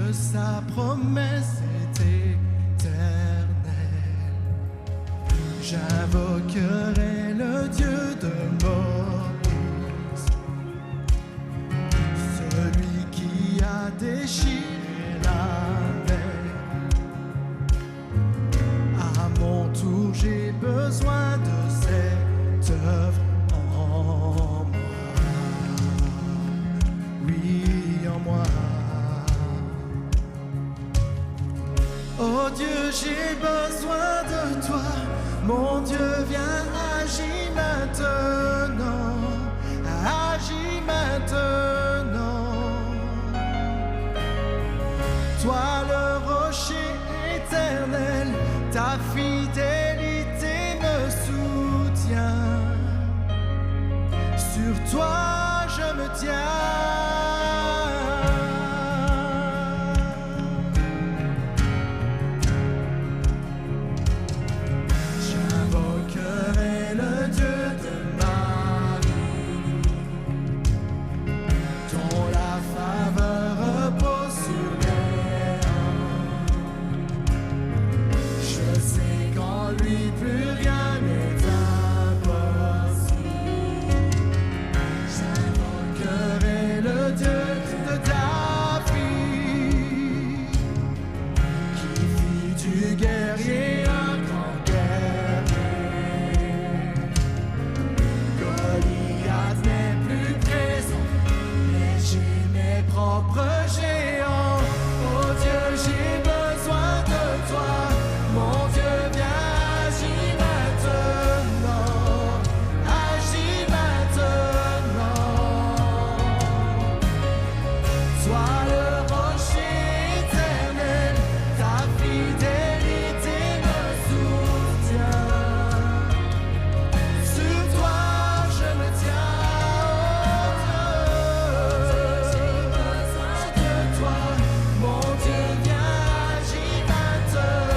que sa promesse est éternelle. J'invoquerai le Dieu de Moïse, celui qui a déchiré la mer. À mon tour, j'ai besoin de cette œuvre en moi. Oui, en moi. Oh Dieu, j'ai besoin de toi. Mon Dieu, viens, agis maintenant. Agis maintenant. Toi le rocher éternel, ta fidélité me soutient. Sur toi je me tiens. J'invoquerai le Dieu de ma vie, dont la faveur repose sur les rangs. Je sais qu'en lui plus rien n'est impossible. J'invoquerai le Dieu de David, qui fit du guerrier un grand guerrier. Goliath n'est plus présent, mais j'ai mes propres géants. Oh Dieu, j'ai besoin de toi. Mon Dieu, viens, agis maintenant. Agis maintenant. Sois le rocher éternel, ta fidélité me soutient. Sur toi je me tiens, j'ai besoin de toi. Mon Dieu, viens, agis maintenant.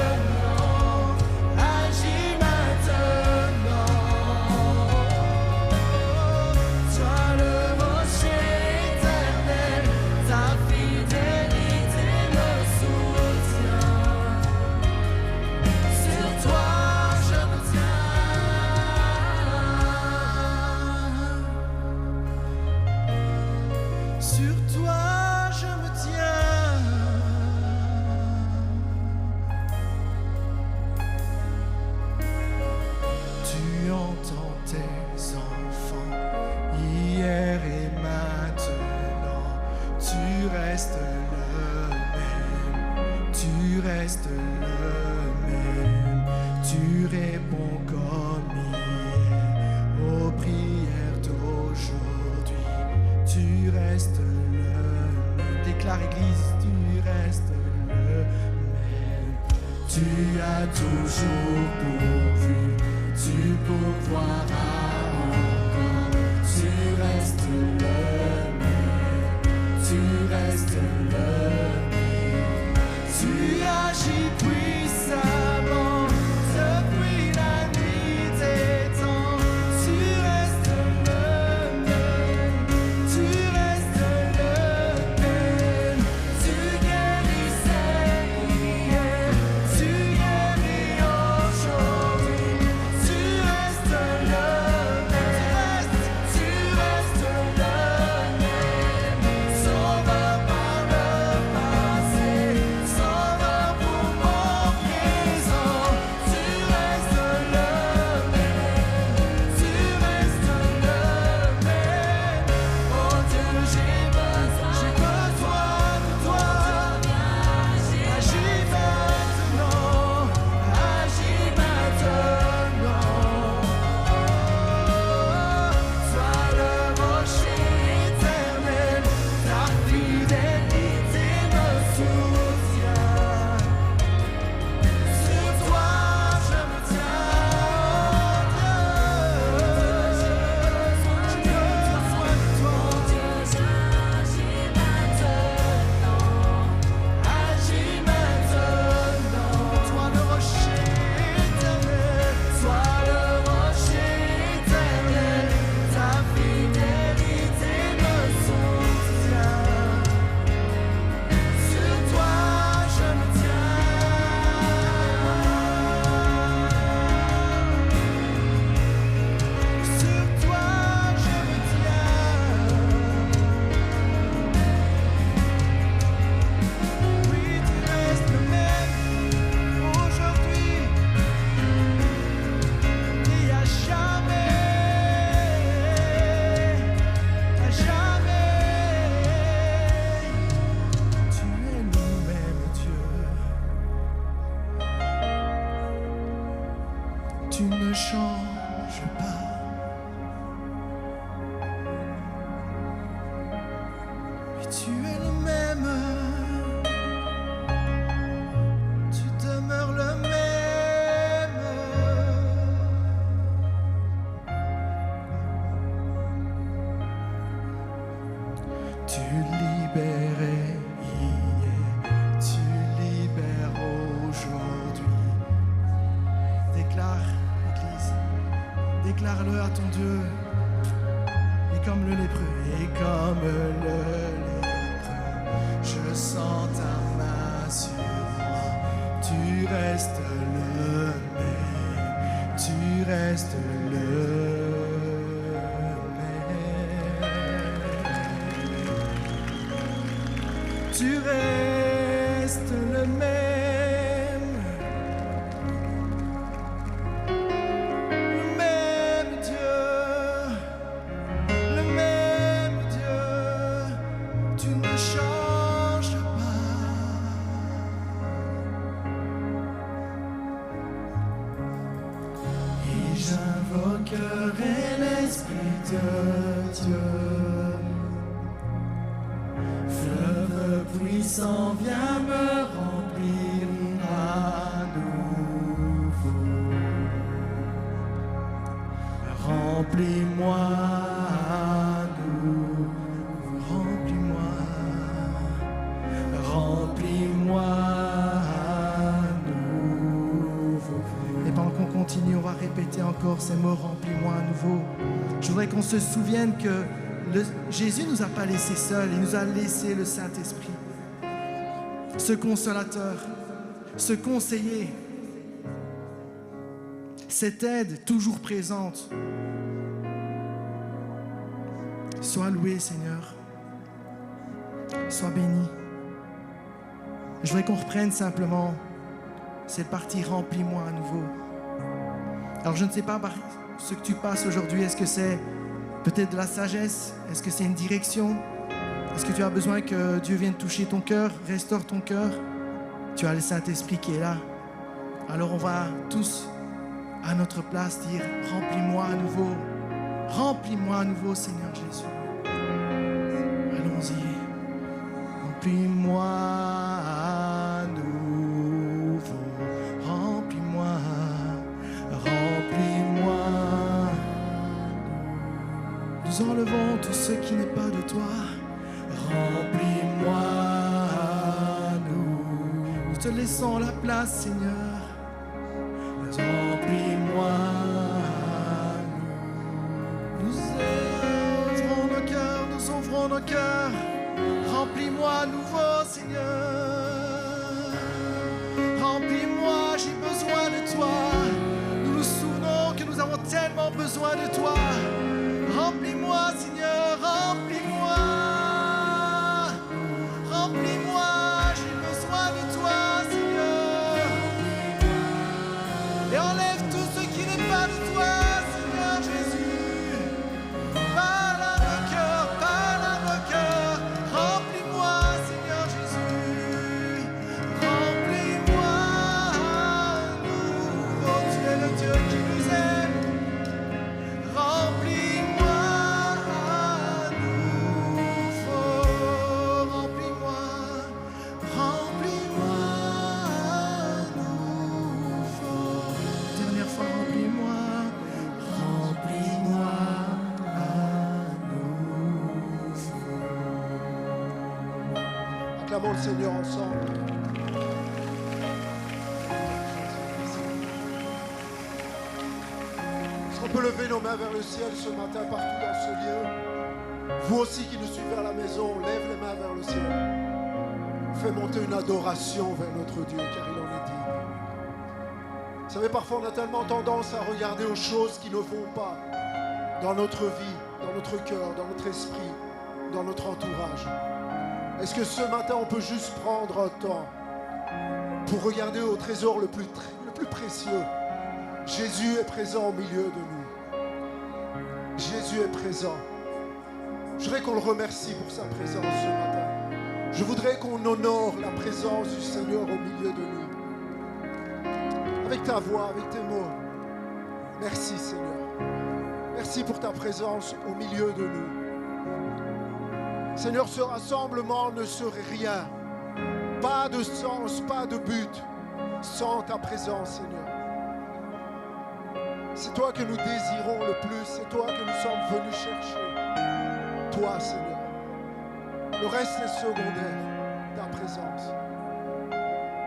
Agis maintenant. Sois le rocher éternel, ta fidélité me soutient. Sur toi je me tiens. Sur toi je me tiens. Tu entends tes enfants hier et maintenant. Tu restes le même. Tu restes le même. Tu réponds comme hier aux prières d'aujourd'hui. Tu restes le même. Déclare Église, tu restes le même. Tu as toujours pourvu, tu pourvoiras encore. Tu restes le même, tu restes le même. Tu agis puissamment depuis la nuit des temps. Tu restes le même, tu restes le même. Tu guérissais hier, tu guéris aujourd'hui. Tu restes le même, tu restes le même. Sauveur, parleur, changes pas. Et tu es le même. Tu demeures le même. Tu libérais hier, tu libères aujourd'hui. Déclare, Église, déclare-le à ton Dieu. Et comme le lépreux, je sens ta main sur moi. Tu restes le même, tu restes le même. Tu restes le même. Le même Dieu. Le même Dieu. Tu ne changes pas. Et j'invoquerai l'Esprit de Dieu. Fleuve puissant, viens me remplir à nouveau. Remplis-moi à nouveau. Remplis-moi. Remplis-moi à nouveau. Et pendant qu'on continue, on va répéter encore ces mots, remplis-moi à nouveau. Je voudrais qu'on se souvienne que Jésus ne nous a pas laissés seuls, il nous a laissé le Saint-Esprit, ce consolateur, ce conseiller, cette aide toujours présente. Sois loué, Seigneur, sois béni. Je voudrais qu'on reprenne simplement cette partie remplis-moi à nouveau. Alors je ne sais pas par ce que tu passes aujourd'hui, est-ce que c'est peut-être de la sagesse? Est-ce que c'est une direction? Est-ce que tu as besoin que Dieu vienne toucher ton cœur, restaure ton cœur? Tu as le Saint-Esprit qui est là. Alors on va tous, à notre place, dire « Remplis-moi à nouveau. Remplis-moi à nouveau, Seigneur Jésus. » Allons-y. Remplis-moi à nouveau. Remplis-moi. Remplis-moi. Nous enlevons tout ce qui n'est pas de toi. Remplis-moi à nous. Nous te laissons la place, Seigneur. Remplis-moi à nous. Nous ouvrons nos cœurs, nous ouvrons nos cœurs. Remplis-moi à nouveau, Seigneur. Remplis-moi, j'ai besoin de toi. Nous nous souvenons que nous avons tellement besoin de toi. Remplis-moi, Seigneur, remplis-moi. Remplis-moi, j'ai besoin de toi, Seigneur. Et enlève tout ce qui n'est pas de toi, Seigneur Jésus. Parle à nos cœurs, parle à nos cœurs. Remplis-moi, Seigneur Jésus. Remplis-moi à nouveau. Tu es le Dieu qui nous aime. Remplis-moi à nouveau. Remplis-moi. Remplis-moi à nouveau. Dernière fois, remplis-moi. Remplis-moi à nouveau. Acclamons le Seigneur ensemble. Est-ce qu'on peut lever nos mains vers le ciel ce matin partout dans ce lieu? Vous aussi qui nous suivez à la maison, lève les mains vers le ciel. Fais monter une adoration vers notre Dieu, car il en est digne. Vous savez, parfois on a tellement tendance à regarder aux choses qui ne vont pas dans notre vie, dans notre cœur, dans notre esprit, dans notre entourage. Est-ce que ce matin on peut juste prendre un temps pour regarder au trésor le plus précieux? Jésus est présent au milieu de nous. Jésus est présent. Je voudrais qu'on le remercie pour sa présence ce matin. Je voudrais qu'on honore la présence du Seigneur au milieu de nous. Avec ta voix, avec tes mots. Merci Seigneur. Merci pour ta présence au milieu de nous. Seigneur, ce rassemblement ne serait rien. Pas de sens, pas de but sans ta présence, Seigneur. C'est toi que nous désirons le plus. C'est toi que nous sommes venus chercher. Toi, Seigneur. Le reste est secondaire, ta présence.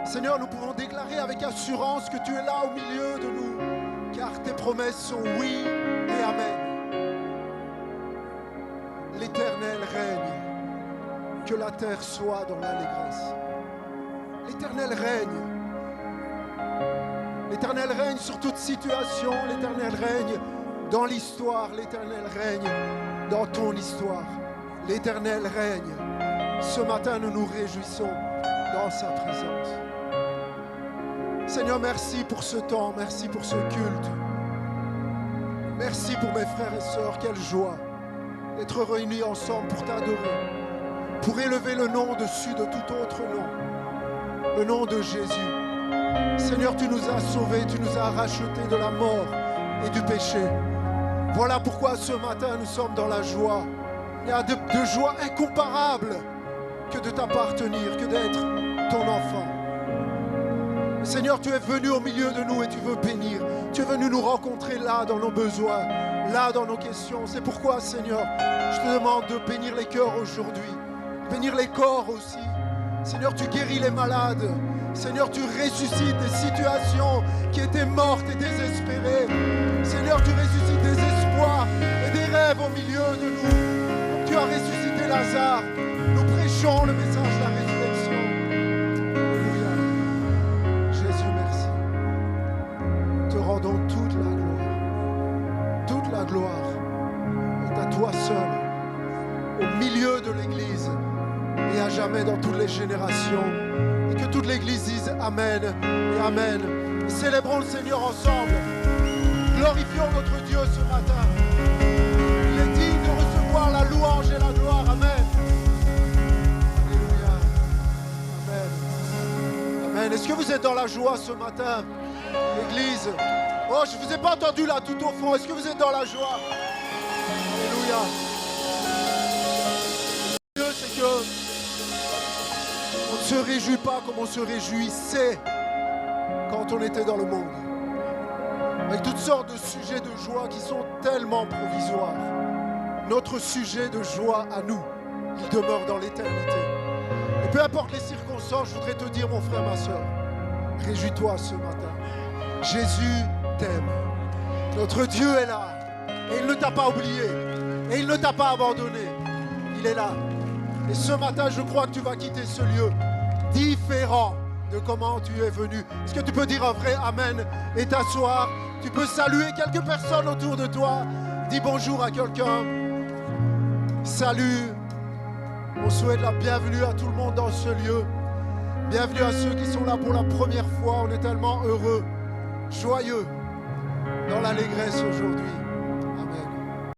Seigneur, nous pouvons déclarer avec assurance que tu es là au milieu de nous, car tes promesses sont oui et amen. L'Éternel règne, que la terre soit dans l'allégresse. L'Éternel règne. L'Éternel règne sur toute situation. L'Éternel règne dans l'histoire. L'Éternel règne dans ton histoire. L'Éternel règne. Ce matin, nous nous réjouissons dans sa présence. Seigneur, merci pour ce temps. Merci pour ce culte. Merci pour mes frères et sœurs. Quelle joie d'être réunis ensemble pour t'adorer, pour élever le nom au-dessus de tout autre nom, le nom de Jésus. Seigneur, tu nous as sauvés, tu nous as rachetés de la mort et du péché. Voilà pourquoi ce matin nous sommes dans la joie. Il y a de joie incomparable que de t'appartenir, que d'être ton enfant. Seigneur, tu es venu au milieu de nous et tu veux bénir. Tu es venu nous rencontrer là dans nos besoins, là dans nos questions. C'est pourquoi, Seigneur, je te demande de bénir les cœurs aujourd'hui, bénir les corps aussi. Seigneur, tu guéris les malades. Seigneur, tu ressuscites des situations qui étaient mortes et désespérées. Seigneur, tu ressuscites des espoirs et des rêves au milieu de nous. Tu as ressuscité Lazare. Nous prêchons le message de la résurrection. Alléluia. Jésus, merci. Te rendons toute la gloire. Toute la gloire est à toi seul, au milieu de l'Église et à jamais dans toutes les générations. Et que toute l'Église dise Amen et Amen. Célébrons le Seigneur ensemble. Glorifions notre Dieu ce matin. Il est digne de recevoir la louange et la gloire. Amen. Alléluia. Amen. Amen. Est-ce que vous êtes dans la joie ce matin, l'Église? Oh, je ne vous ai pas entendu là tout au fond. Est-ce que vous êtes dans la joie? Alléluia. Dieu, c'est que on ne se réjouit pas comme on se réjouissait quand on était dans le monde. Avec toutes sortes de sujets de joie qui sont tellement provisoires. Notre sujet de joie à nous, il demeure dans l'éternité. Et peu importe les circonstances, je voudrais te dire, mon frère, ma soeur, réjouis-toi ce matin. Jésus t'aime. Notre Dieu est là. Et il ne t'a pas oublié. Et il ne t'a pas abandonné. Il est là. Et ce matin, je crois que tu vas quitter ce lieu différent de comment tu es venu. Est-ce que tu peux dire un vrai Amen et t'asseoir? Tu peux saluer quelques personnes autour de toi. Dis bonjour à quelqu'un. Salut. On souhaite la bienvenue à tout le monde dans ce lieu. Bienvenue à ceux qui sont là pour la première fois. On est tellement heureux, joyeux, dans l'allégresse aujourd'hui.